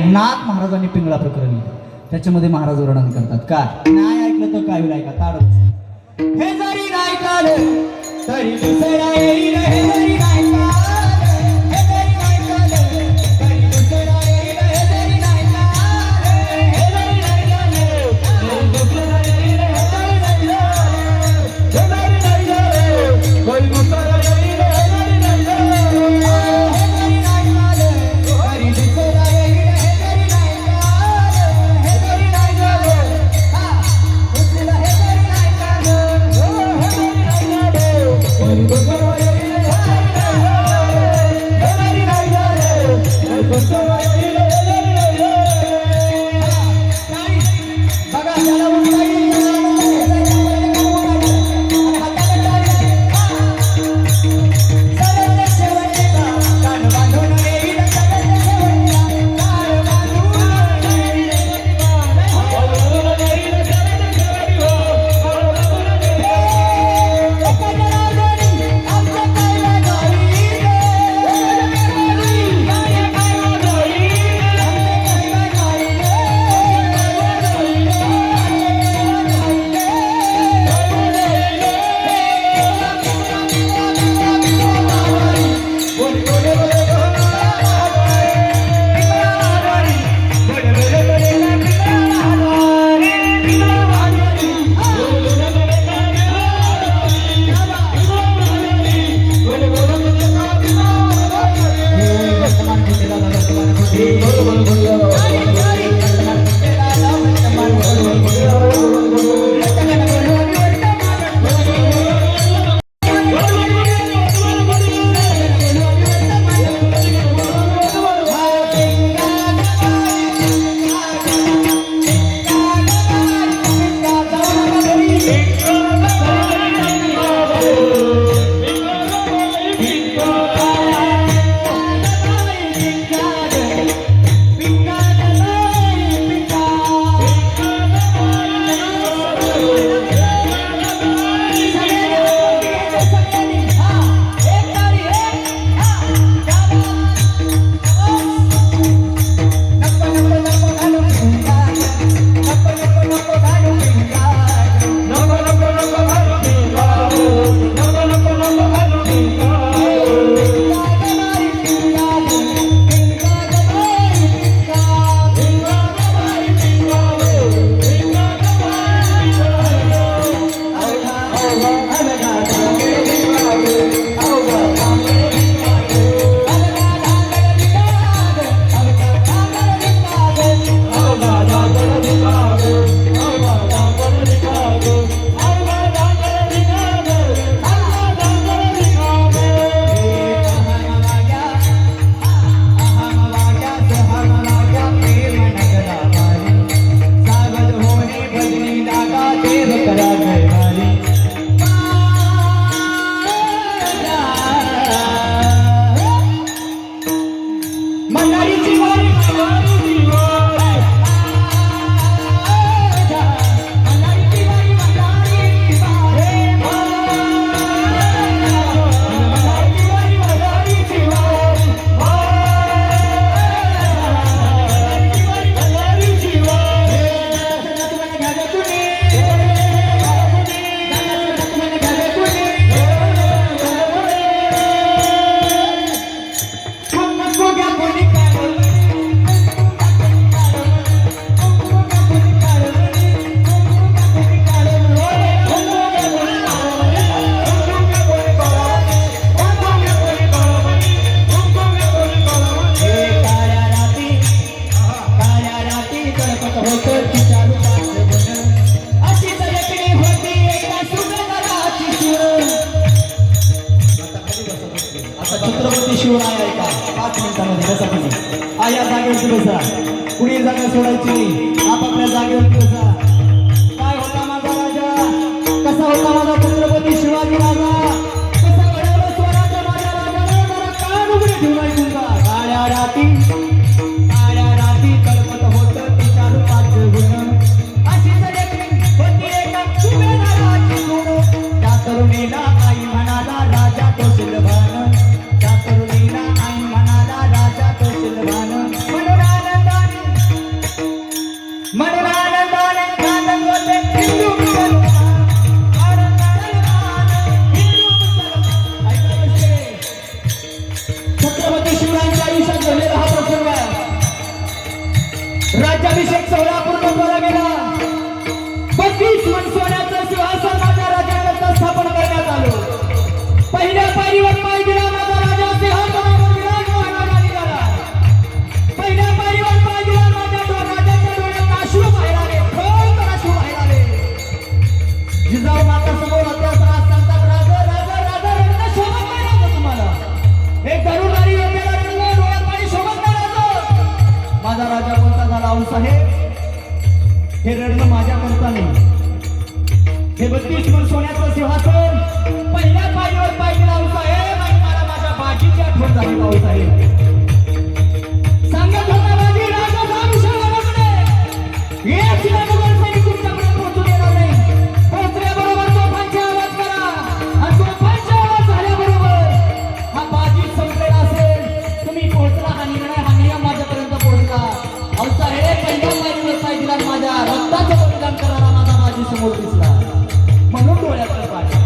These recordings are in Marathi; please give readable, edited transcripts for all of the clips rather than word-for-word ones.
नाथ महाराजांनी पिंगळा प्रकरणी त्याच्यामध्ये महाराज वर्णन करतात का नाही ऐकलं तर काय होईल ऐका ताड हे जरी नाही कालं तरी दुसरा येईल हे जरी नाही कालं हे जरी नाही कालं तरी दुसरा येईल हे जरी नाही कालं हे जरी नाही कालं तरी दुसरा येईल हे जरी नाही कालं हे जरी नाही कालं तरी दुसरा येईल हे जरी नाही कालं हे जरी नाही कालं तरी दुसरा येईल हे जरी नाही कालं हे जरी नाही कालं हा दुसरा हे जरी नाही कालं हे जरी नाही कालं तरी दुसरा येईल हे जरी नाही कालं हे जरी नाही कालं तरी दुसरा येईल हे जरी नाही कालं बघा त्याला उंचाई छत्रपती शिवराय आहे का 5 मिनिटांमध्ये बसा तुम्ही या जागेवरती बसा कुणी जागा सोडायची नाही आपापल्या जागेवरती बसा काय होता माझा राजा कसा होता माझा छत्रपती शिवाजी राजा कसा घडवला स्वराज्य माझ्या राजाने जरा कान उघडे ठेवला तुमचा काळ्या राती तळपत होतं तिच्या रूपाचं गुण अशी जगली होती एका सुभेदाराची गुण त्या तरुणीला आई म्हणाला राजा तो शिलभान त्या तरुणीला आई म्हणाला राजा तो शिलभान म्हणून आनंदाने राज्याभिषेक सोहळा पूर्ण केला गेला. 32 मन सोन्याचं सिंहासन माझ्या राजाकरता स्थापन करण्यात आलं. पहिल्या पायरीवर पाय दिला माझा राजा सिंहासनावर विराजमान झाला. पहिल्या पायरीवर पाय दिला माझ्या राजाच्या डोळ्यात अश्रू बाहेर आले, खोल अश्रू बाहेर आले. जिजाऊ माता समोर होत्या. सांगतात राजा राजा राजा रंग शोभत नाही राजा तुम्हाला. एक धनुर्धारी योद्ध्याला रंग डोळ्यात पाणी शोभत नाही राजा. माझा राजा बोलता झाला आऊसाहेब हे रडणं माझ्या करता नाही. हे 32 मन सोन्याचं सिंहासन पहिल्या पायरीवर पाय दिला आऊसाहेब आणि मला माझ्या बाजीची आठवण झाली आऊसाहेब. सांगत होता बाजी राजा साहेबांकडे एक शिला मुघल सैनिक तुमच्याकडे पोहोचू देणार नाही. पोहोचल्याबरोबर तोफांचा आवाज करा आणि तोफांचा आवाज झाल्याबरोबर हा बाजी संपलेला असेल. तुम्ही पोहोचला हा निर्णय हा नियम माझ्यापर्यंत पोहोचला. आऊसाहेब पहिल्या पायरीवर पाय दिला माझ्या रक्ताचं बलिदान करणारा माझा बाजी समोर दिसला म्हणून डोळ्यात पाणी.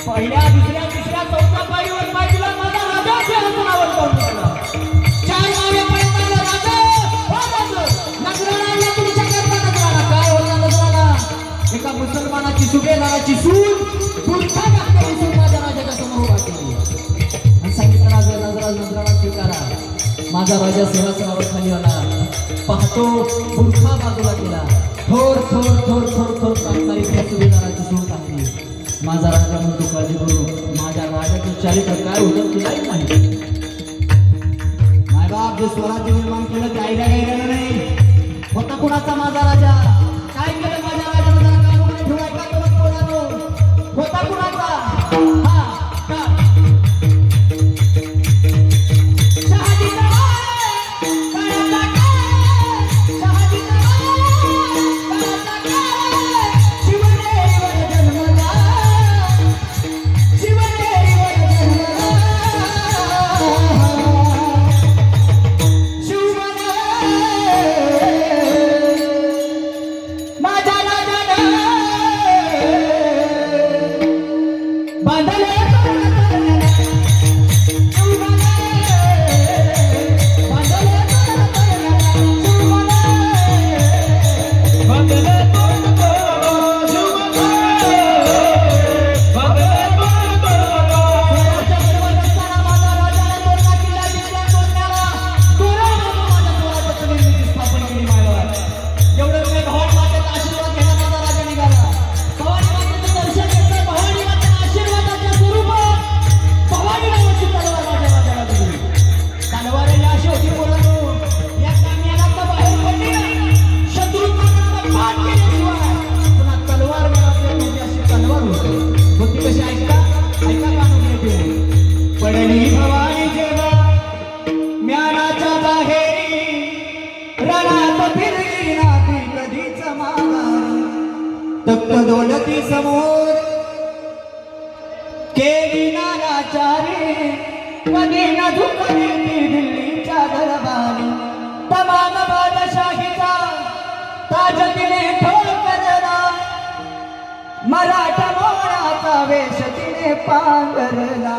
पहिल्या दुसऱ्या तिसऱ्या चौथ्या पायरीवर पाय दिला माझा राजा सिंहासनावर जाऊन बसला. 4 मावेपर्यंत आला राजा. हो राजा नजराणा आला तुमच्या करता. नजराणा काय होता नजराणा? एका मुसलमानाची सुभेदाराची सून बुरखा घातलेली सून माझ्या राजाच्या समोर उभा केली आणि सांगितलं राजा नजराणा स्वीकारा. माझा राजा सिंहासनावर खाली आला. पाहतो बुरखा बाजूला केला. थोर थोर थोर थोर थोर काढणारी त्या सुभेदाराची सून टाकली. माझा राजा म्हणतो काळजी करू. माझ्या राजाचं चारित्र काय होतं तुलाही माहिती. मायबाप जे स्वराज्य निर्माण केलं ते आईला गायला नाही. होता कुणाचा माझा राजा? काय केलं माझ्या राजानं? जरा काबूमध्ये ठेवलाय का तुला कोणानो? होता कुणाचा? हा का तख्त दौलती समोर केली नाराचारी. कधी न झुकली ती दिल्लीच्या दरबारी. तमाम बादशाहीचा ताज तिने ठोकरला. मराठा मोडाचा वेश तिने पांघरला.